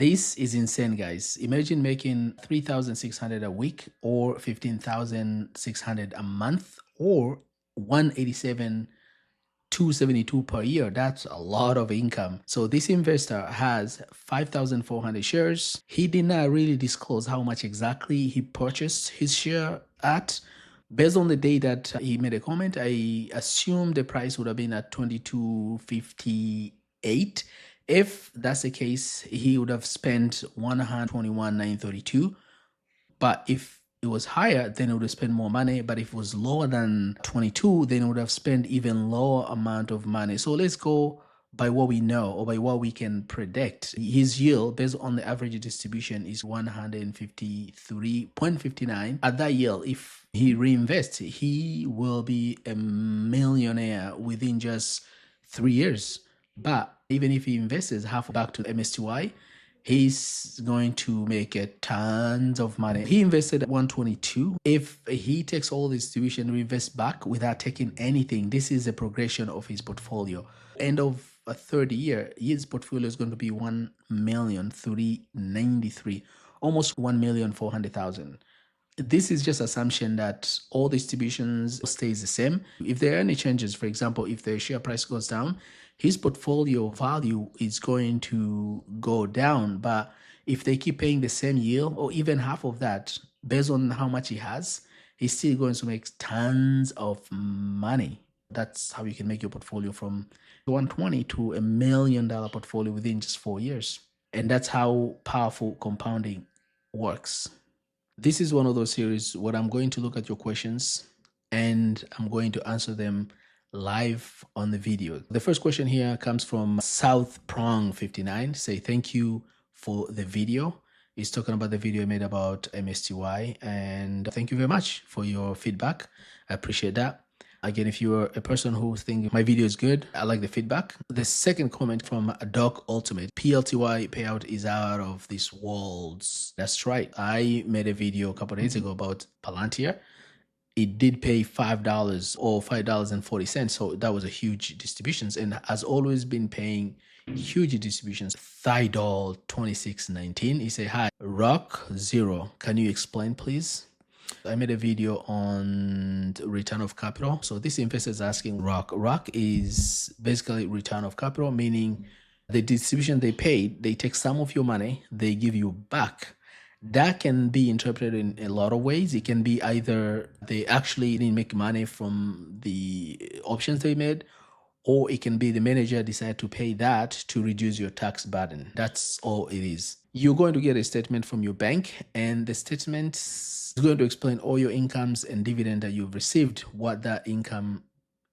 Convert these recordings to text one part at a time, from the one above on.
This is insane, guys. Imagine making 3,600 a week or 15,600 a month or 187 272 per year. That's a lot of income. So this investor has 5,400 shares. He did not really disclose how much exactly he purchased his share at. Based on the day that he made a comment, I assume the price would have been at 22.58. If that's the case, he would have spent 121,932. But if it was higher, then it would have spent more money. But if it was lower than 22, then it would have spent even lower amount of money. So let's go by what we know or by what we can predict. His yield based on the average distribution is 153.59. At that yield, if he reinvests, he will be a millionaire within just 3 years. But even if he invests half back to MSTY, he's going to make tons of money. He invested 122. If he takes all the distribution, reinvests back without taking anything, this is a progression of his portfolio. End of a third year, his portfolio is going to be 1,393,000, almost 1,400,000. This is just assumption that all distributions stays the same. If there are any changes, for example, if the share price goes down, his portfolio value is going to go down. But if they keep paying the same yield or even half of that, based on how much he has, he's still going to make tons of money. That's how you can make your portfolio from 120 to $1 million portfolio within just 4 years. And that's how powerful compounding works. This is one of those series where I'm going to look at your questions and I'm going to answer them live on the video. The first question here comes from South Prong 59. Say thank you for the video. He's talking about the video I made about MSTY, and thank you very much for your feedback. I appreciate that. Again, if you're a person who thinks my video is good, I like the feedback. The second comment from Doc Ultimate, PLTY payout is out of this world. That's right. I made a video a couple of days ago about Palantir. It did pay $5 or $5.40. So that was a huge distributions and has always been paying huge distributions. Thydol 2619. He said, hi, Rock Zero. Can you explain, please? I made a video on return of capital. So this investor is asking Rock. Rock is basically return of capital, meaning the distribution they paid, they take some of your money, they give you back. That can be interpreted in a lot of ways. It can be either they actually didn't make money from the options they made, or it can be the manager decided to pay that to reduce your tax burden. That's all it is. You're going to get a statement from your bank, and the statement is going to explain all your incomes and dividend that you've received, what that income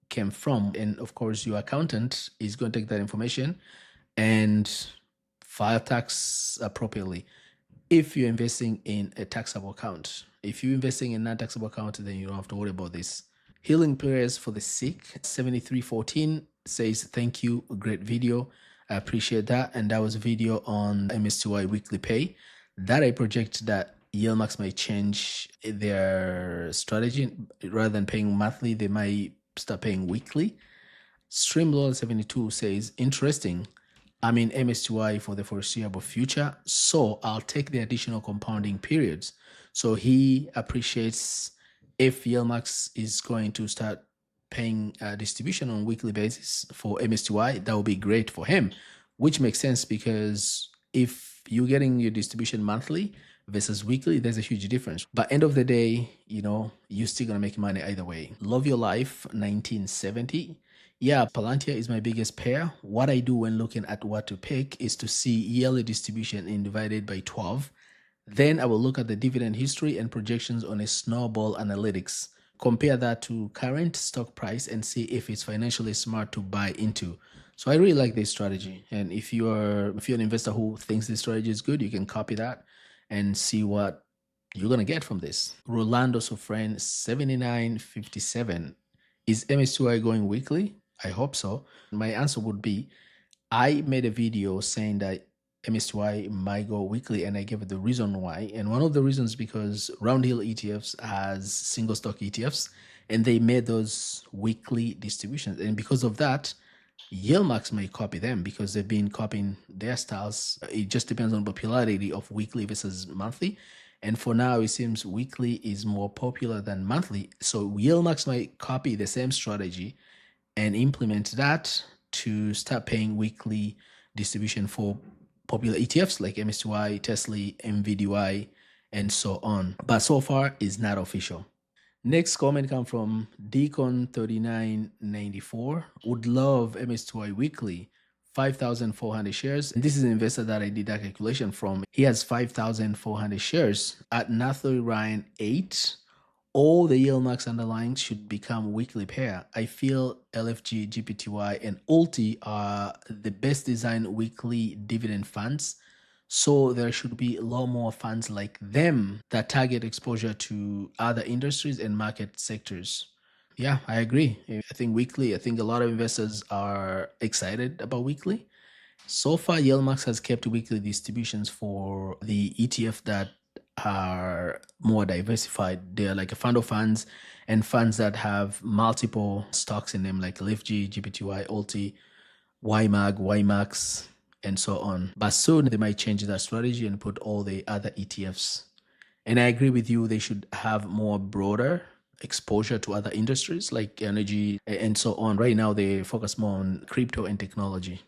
came from. And of course, your accountant is going to take that information and file tax appropriately. If you're investing in a taxable account, if you're investing in a non-taxable account, then you don't have to worry about this. Healing prayers for the sick, 7314 says, thank you, great video. I appreciate that. And that was a video on MSTY weekly pay. That I project that ymax might change their strategy. Rather than paying monthly, they might start paying weekly. Streamlord 72 says, interesting. I'm in MSTY for the foreseeable future, so I'll take the additional compounding periods. So he appreciates if ymax is going to start paying distribution on a weekly basis for MSTY, that would be great for him, which makes sense because if you're getting your distribution monthly versus weekly, there's a huge difference. But end of the day, you know, you're still going to make money either way. Love Your Life 1970. Yeah, Palantir is my biggest pair. What I do when looking at what to pick is to see yearly distribution and divided by 12. Then I will look at the dividend history and projections on a snowball analytics. Compare that to current stock price and see if it's financially smart to buy into. So I really like this strategy. And if you're an investor who thinks this strategy is good, you can copy that and see what you're going to get from this. Rolando Sofren 7957. Is MSTY going weekly? I hope so. My answer would be, I made a video saying that MSTY might go weekly, and I gave it the reason why. And one of the reasons because Roundhill ETFs has single stock ETFs, and they made those weekly distributions. And because of that, Ymax may copy them because they've been copying their styles. It just depends on popularity of weekly versus monthly. And for now, it seems weekly is more popular than monthly. So Ymax might copy the same strategy and implement that to start paying weekly distribution for popular ETFs like MSTY, Tesla, MVDY, and so on. But so far, it's not official. Next comment comes from Deacon3994. Would love MSTY weekly, 5,400 shares. And this is an investor that I did that calculation from. He has 5,400 shares at Nathalie Ryan 8. All the yield marks underlying should become weekly pair. I feel LFG, GPTY, and PLTY are the best designed weekly dividend funds. So there should be a lot more funds like them that target exposure to other industries and market sectors. Yeah, I agree. I think weekly, I think a lot of investors are excited about weekly. So far, Yellmax has kept weekly distributions for the ETF that are more diversified. They're like a fund of funds and funds that have multiple stocks in them, like LFG, GPTY, PLTY, YMAG, YMAX, and so on. But soon they might change that strategy and put all the other ETFs. And I agree with you, they should have more broader exposure to other industries like energy and so on. Right now, they focus more on crypto and technology.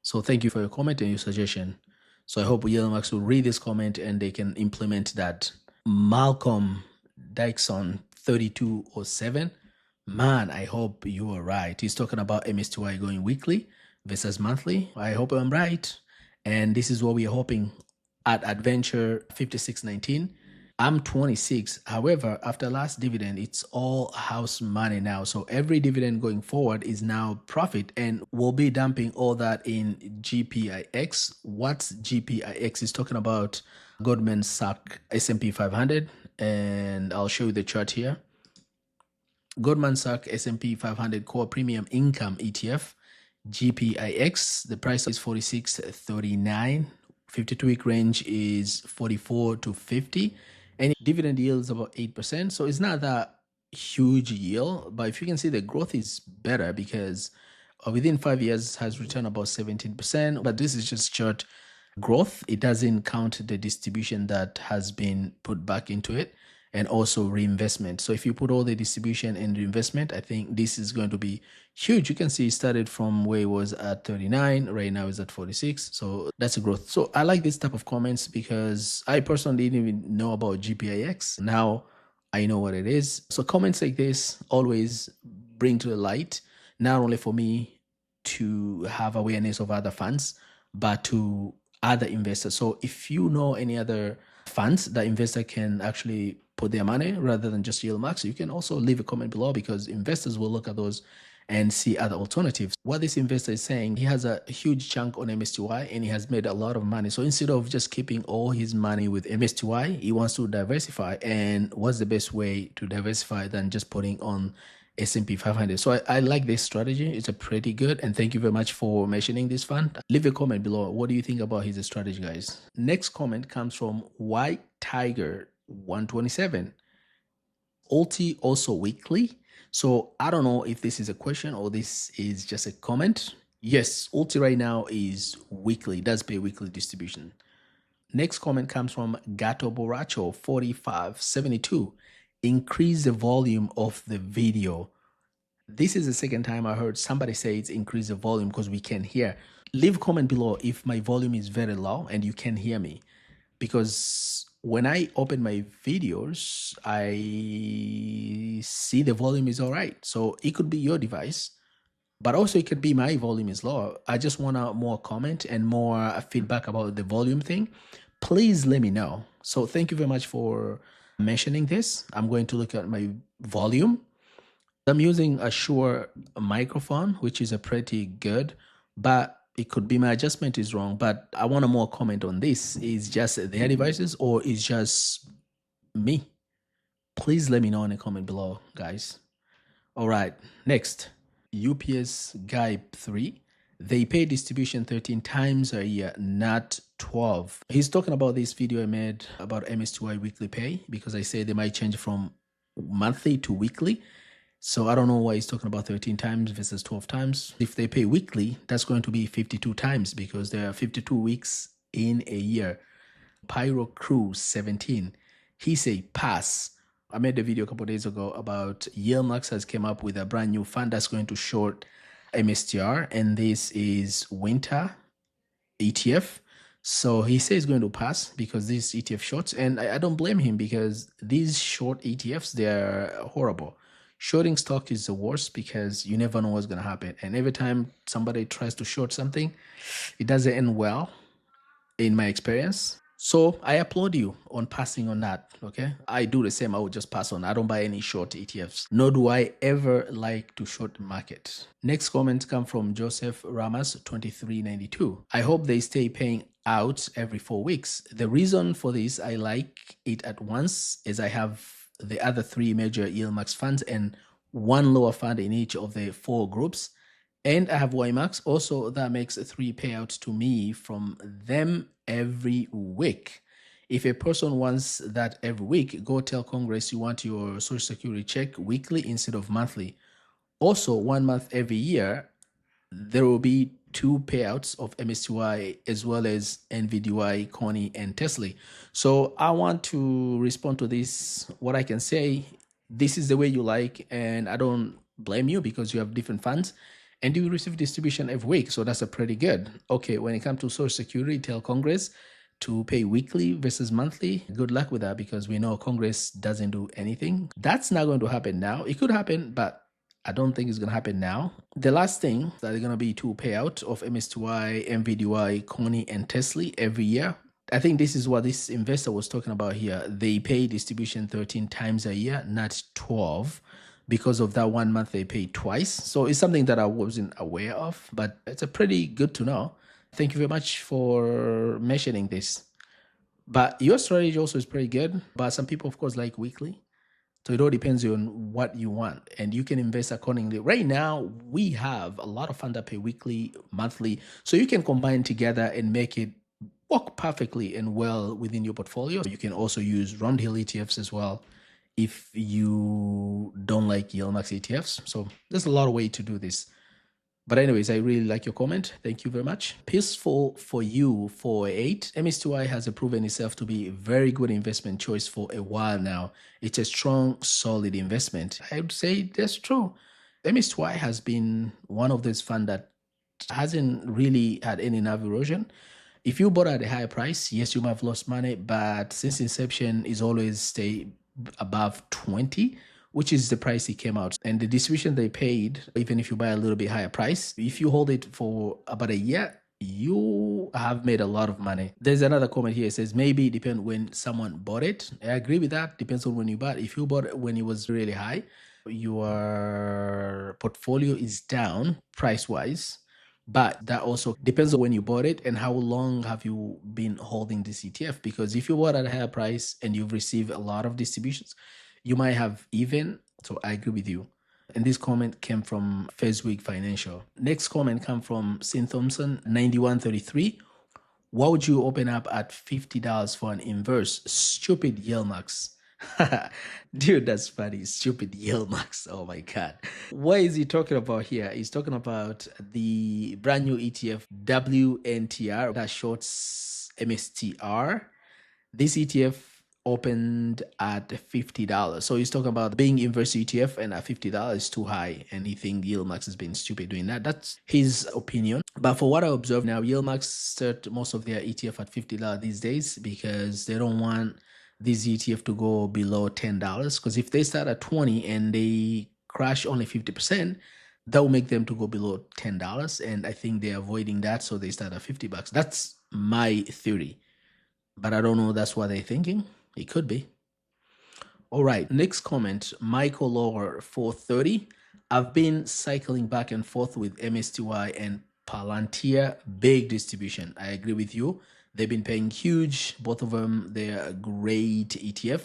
So thank you for your comment and your suggestion. So I hope Yellmax will read this comment and they can implement that. Malcolm Dyson 3207. Man, I hope you are right. He's talking about MSTY going weekly versus monthly. I hope I'm right. And this is what we are hoping at Adventure 5619. I'm 26. However, after last dividend, it's all house money now. So every dividend going forward is now profit, and we'll be dumping all that in GPIX. What's GPIX? Is talking about Goldman Sachs S&P 500, and I'll show you the chart here. Goldman Sachs S&P 500 Core Premium Income ETF, GPIX. The price is 46.39. 52-week range is 44 to 50. And dividend yield is about 8%. So it's not that huge yield, but if you can see, the growth is better because within 5 years has returned about 17%. But this is just short growth. It doesn't count the distribution that has been put back into it and also reinvestment. So if you put all the distribution and reinvestment, I think this is going to be huge. You can see it started from where it was at 39, right now is at 46. So that's a growth. So I like this type of comments because I personally didn't even know about GPIX. Now I know what it is. So comments like this always bring to the light, not only for me to have awareness of other funds, but to other investors. So if you know any other funds that investor can actually put their money rather than just yield max, you can also leave a comment below because investors will look at those and see other alternatives. What this investor is saying, he has a huge chunk on MSTY and he has made a lot of money. So instead of just keeping all his money with MSTY, he wants to diversify. And what's the best way to diversify than just putting on S&P 500? So I like this strategy. It's a pretty good. And thank you very much for mentioning this fund. Leave a comment below. What do you think about his strategy, guys? Next comment comes from White Tiger 127. PLTY also weekly. So I don't know if this is a question or this is just a comment. Yes, PLTY right now is weekly. It does pay weekly distribution. Next comment comes from Gato Borracho 4572. Increase the volume of the video. This is the second time I heard somebody say it's increase the volume because we can hear. Leave a comment below if my volume is very low and you can hear me. Because when I open my videos, I see the volume is all right. So it could be your device, but also it could be my volume is low. I just want a more comment and more feedback about the volume thing. Please let me know. So thank you very much for mentioning this. I'm going to look at my volume. I'm using a Shure microphone, which is a pretty good, but it could be my adjustment is wrong. But I want a more comment on this. Is just their devices or is just me? Please let me know in the comment below, guys. All right, next, UPS Guy 3. They pay distribution 13 times a year, not 12. He's talking about this video I made about MSTY weekly pay because I said they might change from monthly to weekly. So I don't know why he's talking about 13 times versus 12 times. If they pay weekly, that's going to be 52 times because there are 52 weeks in a year. Pyro Crew 17. He say pass. I made a video a couple of days ago about ymax has came up with a brand new fund that's going to short MSTR, and this is winter ETF. So he says he's going to pass because these ETF shorts, and I don't blame him because these short ETFs, they're horrible. Shorting stock is the worst because you never know what's going to happen. And every time somebody tries to short something, it doesn't end well in my experience. So I applaud you on passing on that. Okay. I do the same. I would just pass on. I don't buy any short ETFs, nor do I ever like to short the market. Next comment come from Joseph Ramas 2392. I hope they stay paying out every 4 weeks. The reason for this, I like it at once, is I have the other 3 major ymax funds and 1 lower fund in each of the 4 groups. And I have ymax also, that makes 3 payouts to me from them every week. If a person wants that every week, go tell Congress you want your Social Security check weekly instead of monthly. Also, 1 month every year, there will be 2 payouts of MSTY as well as NVDY, Coney, and Tesla. So I want to respond to this. What I can say, this is the way you like, and I don't blame you because you have different funds and you receive distribution every week. So that's a pretty good. Okay, when it comes to Social Security, tell Congress to pay weekly versus monthly. Good luck with that because we know Congress doesn't do anything. That's not going to happen now. It could happen, but I don't think it's going to happen now. The last thing that is going to be 2 payout of MSTY, MVDY, Coney, and Tesla every year. I think this is what this investor was talking about here. They pay distribution 13 times a year, not 12. Because of that 1 month they pay twice. So it's something that I wasn't aware of, but it's a pretty good to know. Thank you very much for mentioning this. But your strategy also is pretty good. But some people, of course, like weekly. So it all depends on what you want, and you can invest accordingly. Right now, we have a lot of funds that pay weekly, monthly. So you can combine together and make it work perfectly and well within your portfolio. You can also use round hill ETFs as well if you don't like ymax ETFs. So there's a lot of ways to do this. But anyways, I really like your comment. Thank you very much. Peaceful for you 408. MSTY has proven itself to be a very good investment choice for a while now. It's a strong, solid investment. I would say that's true. MSTY has been one of those funds that hasn't really had any NAV erosion. If you bought at a higher price, yes, you might have lost money, but since inception, it's always stay above 20, which is the price it came out. And the distribution they paid, even if you buy a little bit higher price, if you hold it for about a year, you have made a lot of money. There's another comment here. It says, maybe it depends when someone bought it. I agree with that. Depends on when you bought. If you bought it when it was really high, your portfolio is down price-wise. But that also depends on when you bought it and how long have you been holding this ETF. Because if you bought at a higher price and you've received a lot of distributions, you might have even. So I agree with you. And this comment came from Feswick Financial. Next comment come from Sin Thompson 9133. Why would you open up at $50 for an inverse? Stupid ymax. Dude, that's funny. Stupid ymax. Oh my God. What is he talking about here? He's talking about the brand new ETF WNTR that shorts MSTR. This ETF opened at $50. So he's talking about being inverse ETF, and at $50 is too high, and he thinks ymax has been stupid doing that. That's his opinion. But for what I observe now, ymax start most of their ETF at $50 these days because they don't want this ETF to go below $10. Because if they start at 20 and they crash only 50%, that will make them to go below $10. And I think they're avoiding that, so they start at $50. That's my theory. But I don't know that's what they're thinking. It could be. All right, next comment, Michael Lower 430. I've been cycling back and forth with MSTY and Palantir, big distribution. I agree with you. They've been paying huge. Both of them, they're a great ETF,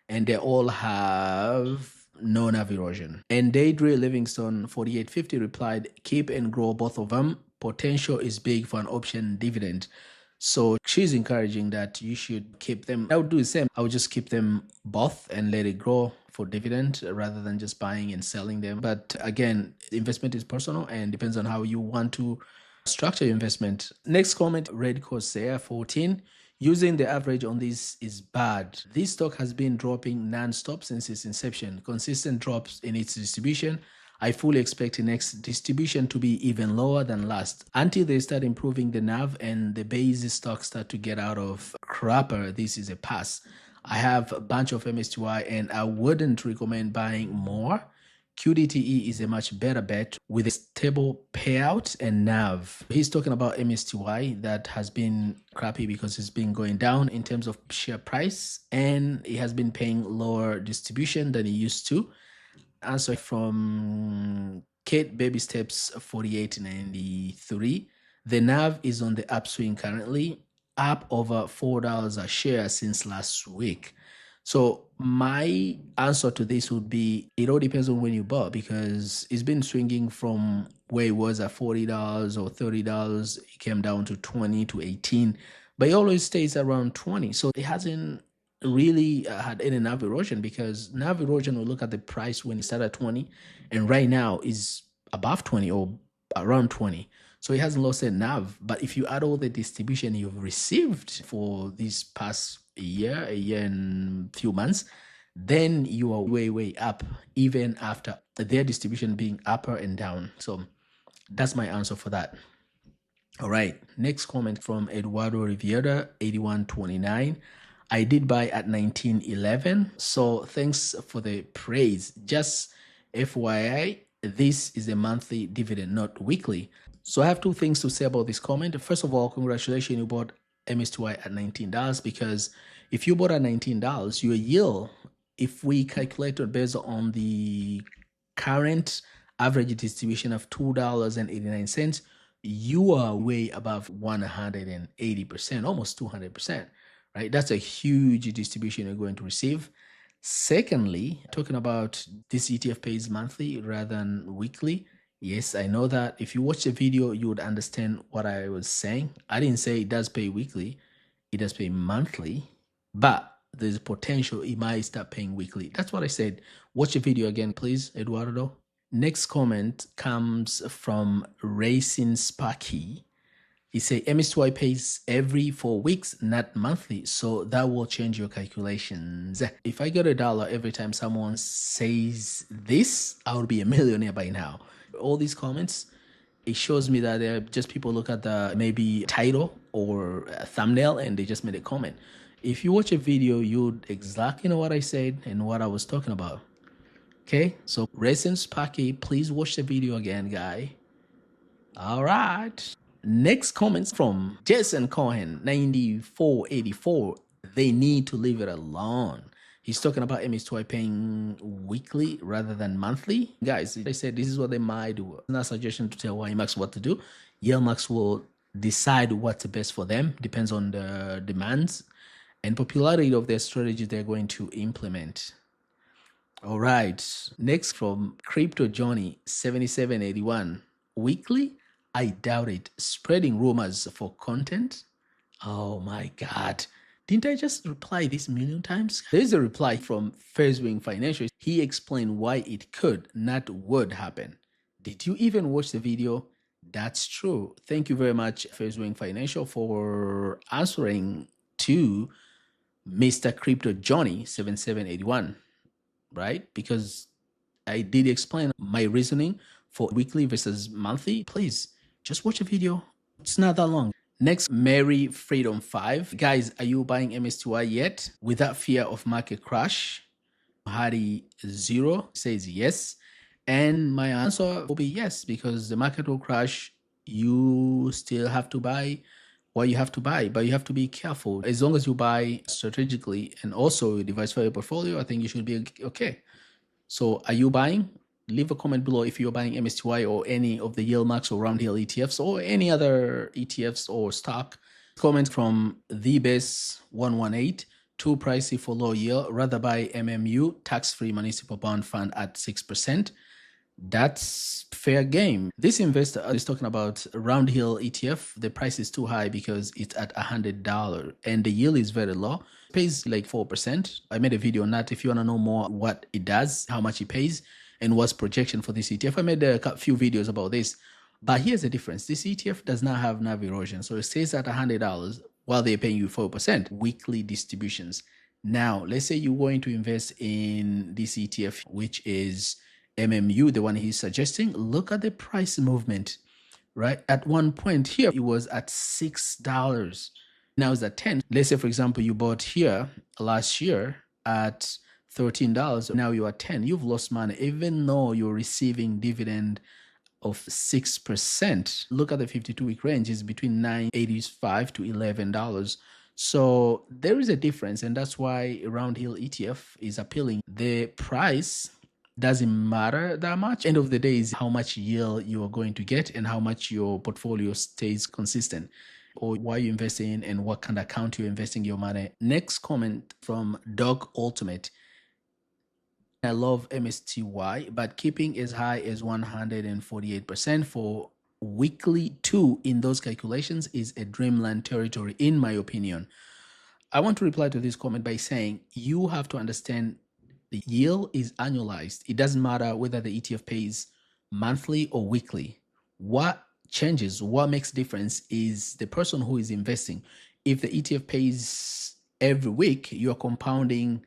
and they all have no NAV erosion. And Daydre Livingston 4850 replied, keep and grow both of them. Potential is big for an option dividend. So she's encouraging that you should keep them. I would do the same. I would just keep them both and let it grow for dividend rather than just buying and selling them. But again, investment is personal and depends on how you want to structure your investment. Next comment, Red Corsair 14. Using the average on this is bad. This stock has been dropping non-stop since its inception. Consistent drops in its distribution. I fully expect the next distribution to be even lower than last. Until they start improving the NAV and the base stocks start to get out of crapper, this is a pass. I have a bunch of MSTY and I wouldn't recommend buying more. qdte is a much better bet with a stable payout and NAV. He's talking about MSTY that has been crappy because it's been going down in terms of share price and it has been paying lower distribution than it used to. Answer from Kate Baby Steps 4893. The NAV is on the upswing currently, up over $4 a share since last week. So my answer to this would be it all depends on when you bought because it's been swinging from where it was at $40 or $30. It came down to 20 to 18, but it always stays around 20. So it hasn't really had any NAV erosion because NAV erosion will look at the price when it started at 20 and right now is above 20 or around 20. So it hasn't lost a NAV. But if you add all the distribution you've received for this past year and few months, then you are way up even after their distribution being upper and down. So that's my answer for that. All right, next comment from Eduardo Riviera 8129. I did buy at 1911, so thanks for the praise. Just FYI, this is a monthly dividend, not weekly. So I have two things to say about this comment. First of all, congratulations, you bought MSTY at $19 because if you bought at $19, your yield, if we calculate it based on the current average distribution of $2.89, you are way above 180%, almost 200%. Right? That's a huge distribution you're going to receive. Secondly, talking about this ETF pays monthly rather than weekly. Yes, I know that if you watch the video, you would understand what I was saying. I didn't say it does pay weekly. It does pay monthly, but there's potential it might start paying weekly. That's what I said. Watch the video again, please, Eduardo. Next comment comes from Racing Sparky. He said MSTY pays every 4 weeks, not monthly, so that will change your calculations. If I get $1 every time someone says this, I would be a millionaire by now. All these comments, it shows me that they're just people look at the maybe title or thumbnail and they just made a comment. If you watch a video, you'd exactly know what I said and what I was talking about. Okay, so Racing Sparky, please watch the video again, guy. All right. Next comments from Jason Cohen 9484. They need to leave it alone. He's talking about MSTY paying weekly rather than monthly. Guys, they said this is what they might do. It's not a suggestion to tell ymax what to do. ymax will decide what's the best for them. Depends on the demands and popularity of their strategy they're going to implement. All right. Next from Crypto Johnny 7781. Weekly? I doubt it. Spreading rumors for content? Oh my God. Didn't I just reply this a million times? There's a reply from Firstwing Financial. He explained why it could, not would happen. Did you even watch the video? That's true. Thank you very much, Firstwing Financial, for answering to Mr. Crypto Johnny 7781, right? Because I did explain my reasoning for weekly versus monthly. Please just watch a video. It's not that long. Next, Mary Freedom 5. Guys, are you buying MSTY yet? Without fear of market crash? Hardy 0 says yes. And my answer will be yes, because the market will crash. You still have to buy what you have to buy, but you have to be careful. As long as you buy strategically and also diversify your portfolio, I think you should be okay. So are you buying? Leave a comment below if you're buying MSTY or any of the ymax or round hill ETFs or any other ETFs or stock. Comment from TheBase118. Too pricey for low yield. Rather buy MMU, tax-free municipal bond fund at 6%. That's fair game. This investor is talking about Round Hill ETF. The price is too high because it's at $100 and the yield is very low. It pays like 4%. I made a video on that. If you want to know more what it does, how much it pays, and what's projection for this ETF, I made a few videos about this. But here's the difference. This ETF does not have NAV erosion. So it stays at $100 while they're paying you 4% weekly distributions. Now, let's say you're going to invest in this ETF, which is MMU, the one he's suggesting. Look at the price movement, right? At one point here, it was at $6. Now it's at 10. Let's say, for example, you bought here last year at $13. Now you're at 10. You've lost money, even though you're receiving dividend of 6%. Look at the 52-week range is between $9.85 to $11. So there is a difference, and that's why Round Hill ETF is appealing. The price doesn't matter that much. End of the day is how much yield you are going to get and how much your portfolio stays consistent, or why you invest in and what kind of account you're investing your money. Next comment from Dog Ultimate. I love MSTY, but keeping as high as 148% for weekly 2 in those calculations is a dreamland territory, in my opinion. I want to reply to this comment by saying you have to understand the yield is annualized. It doesn't matter whether the ETF pays monthly or weekly. What changes, what makes difference is the person who is investing. If the ETF pays every week, you're compounding.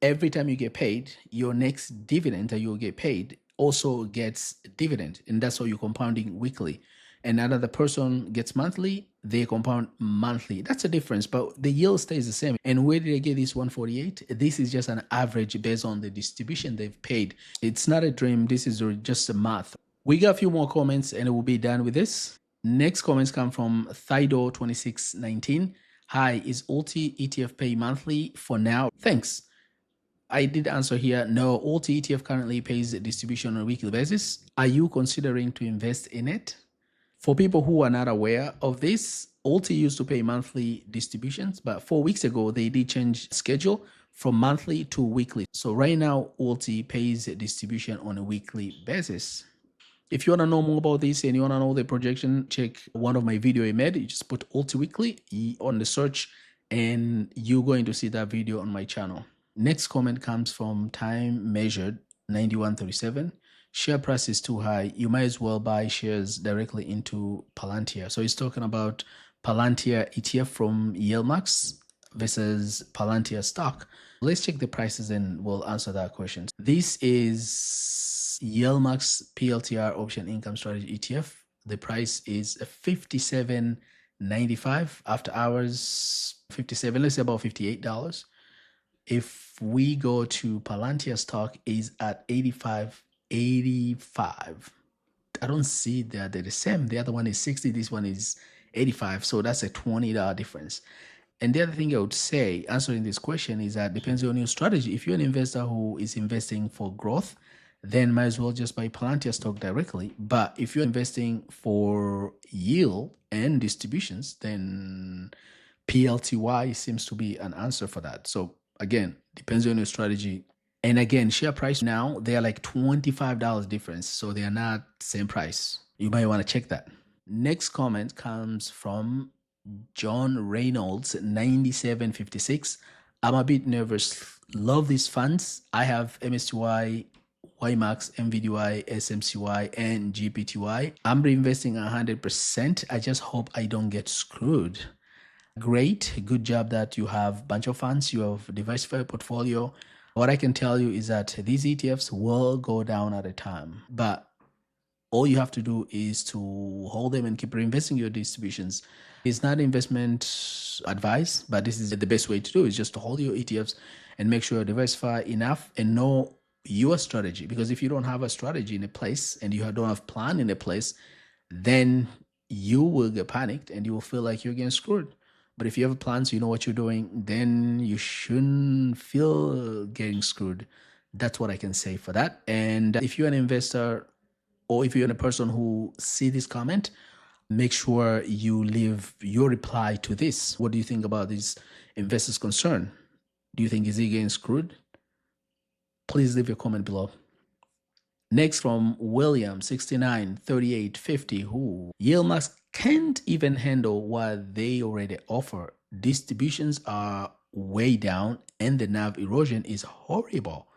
Every time you get paid, your next dividend that you'll get paid also gets dividend. And that's how you're compounding weekly. And another person gets monthly, they compound monthly. That's a difference, but the yield stays the same. And where did I get this 148? This is just an average based on the distribution they've paid. It's not a dream. This is just a math. We got a few more comments and we'll be done with this. Next comments come from Thido2619. Hi, is Ulti ETF pay monthly for now? Thanks. I did answer here, no, Ulti ETF currently pays a distribution on a weekly basis. Are you considering to invest in it? For people who are not aware of this, Ulti used to pay monthly distributions, but 4 weeks ago, they did change schedule from monthly to weekly. So right now, Ulti pays a distribution on a weekly basis. If you want to know more about this and you want to know the projection, check one of my video I made. You just put Ulti Weekly on the search and you're going to see that video on my channel. Next comment comes from Time Measured 9137. Share price is too high. You might as well buy shares directly into Palantir. So he's talking about Palantir ETF from ymax versus Palantir stock. Let's check the prices and we'll answer that question. This is ymax PLTY option income strategy ETF. The price is $57.95 after hours. 57, let's say about $58. If we go to Palantir stock is at 85.85. I don't see that they're the same. The other one is 60, this one is 85. So that's a $20 difference. And the other thing I would say answering this question is that depends on your strategy. If you're an investor who is investing for growth, then might as well just buy Palantir stock directly. But if you're investing for yield and distributions, then PLTY seems to be an answer for that. So again, depends on your strategy. And again, share price now, they are like $25 difference. So they are not same price. You might want to check that. Next comment comes from John Reynolds, 9756. I'm a bit nervous. Love these funds. I have MSTY, ymax, MVDY, SMCY, and GPTY. I'm reinvesting 100%. I just hope I don't get screwed. Great. Good job that you have a bunch of funds. You have a diversified portfolio. What I can tell you is that these ETFs will go down at a time, but all you have to do is to hold them and keep reinvesting your distributions. It's not investment advice, but this is the best way to do it, is just to hold your ETFs and make sure you diversify enough and know your strategy. Because if you don't have a strategy in a place and you don't have plan in a place, then you will get panicked and you will feel like you're getting screwed. But if you have a plan, so you know what you're doing, then you shouldn't feel getting screwed. That's what I can say for that. And if you're an investor or if you're a person who see this comment, make sure you leave your reply to this. What do you think about this investor's concern? Do you think is he getting screwed? Please leave your comment below. Next from William 69 38 50, who ymax can't even handle what they already offer. Distributions are way down and the NAV erosion is horrible.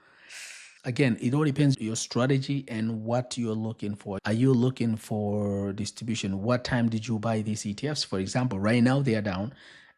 Again, it all depends on your strategy and what you're looking for. Are you looking for distribution? What time did you buy these ETFs? For example, right now they are down.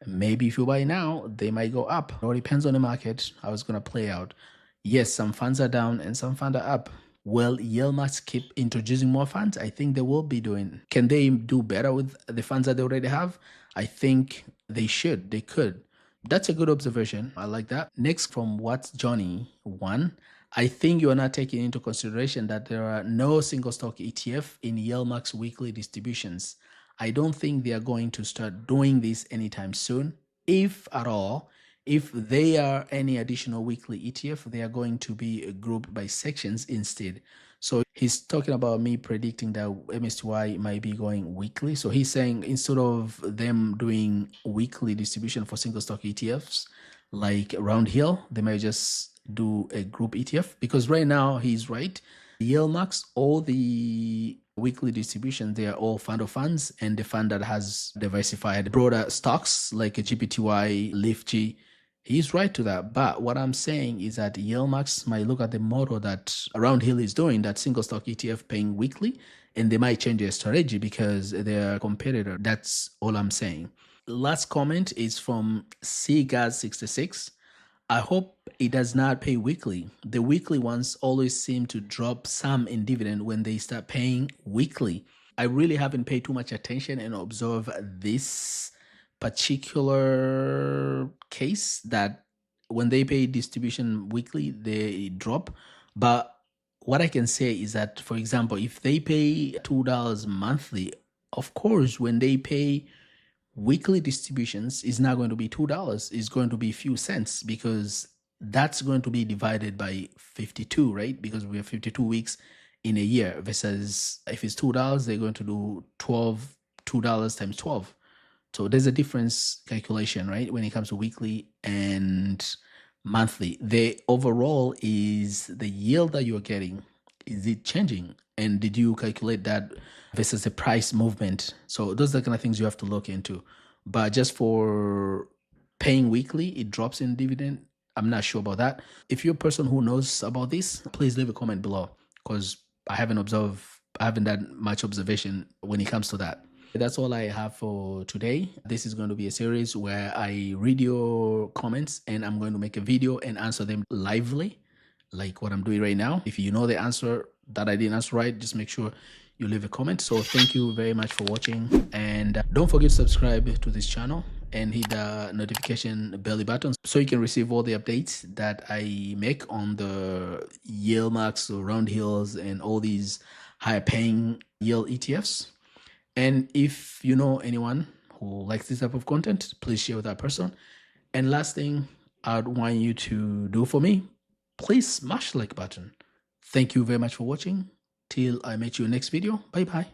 Maybe if you buy now, they might go up. It all depends on the market, how it's going to play out. Yes, some funds are down and some funds are up. Will Yelmax keep introducing more funds? I think they will be doing. Can they do better with the funds that they already have? I think they should. They could. That's a good observation. I like that. Next from What's Johnny 1. I think you are not taking into consideration that there are no single stock ETF in Yelmax weekly distributions. I don't think they are going to start doing this anytime soon. If at all, if they are any additional weekly ETF, they are going to be grouped by sections instead. So he's talking about me predicting that MSTY might be going weekly. So he's saying instead of them doing weekly distribution for single stock ETFs like Round Hill, they might just do a group ETF, because right now he's right. Yelmax, all the weekly distribution, they are all fund of funds, and the fund that has diversified broader stocks like a GPTY, LIFG, he's right to that. But what I'm saying is that Yelmax might look at the model that Round Hill is doing, that single stock ETF paying weekly, and they might change their strategy because they're a competitor. That's all I'm saying. Last comment is from CGAS66. I hope it does not pay weekly. The weekly ones always seem to drop some in dividend when they start paying weekly. I really haven't paid too much attention and observed this particular case that when they pay distribution weekly, they drop. But what I can say is that, for example, if they pay $2 monthly, of course, when they pay weekly distributions, is not going to be $2. It's going to be a few cents, because that's going to be divided by 52, right? Because we have 52 weeks in a year, versus if it's $2, they're going to do $2 times 12. So there's a difference calculation, right? When it comes to weekly and monthly, the overall is the yield that you're getting. Is it changing? And did you calculate that versus the price movement? So those are the kind of things you have to look into. But just for paying weekly, it drops in dividend. I'm not sure about that. If you're a person who knows about this, please leave a comment below, because I haven't done much observation when it comes to that. That's all I have for today. This is going to be a series where I read your comments and I'm going to make a video and answer them lively, like what I'm doing right now. If you know the answer that I didn't answer right, just make sure you leave a comment. So thank you very much for watching, and don't forget to subscribe to this channel and hit the notification bell button so you can receive all the updates that I make on the Yelmax or Round Hills and all these higher paying yield ETFs. And if you know anyone who likes this type of content, please share with that person. And last thing I'd want you to do for me, please smash the like button. Thank you very much for watching. Till I meet you next video. Bye bye.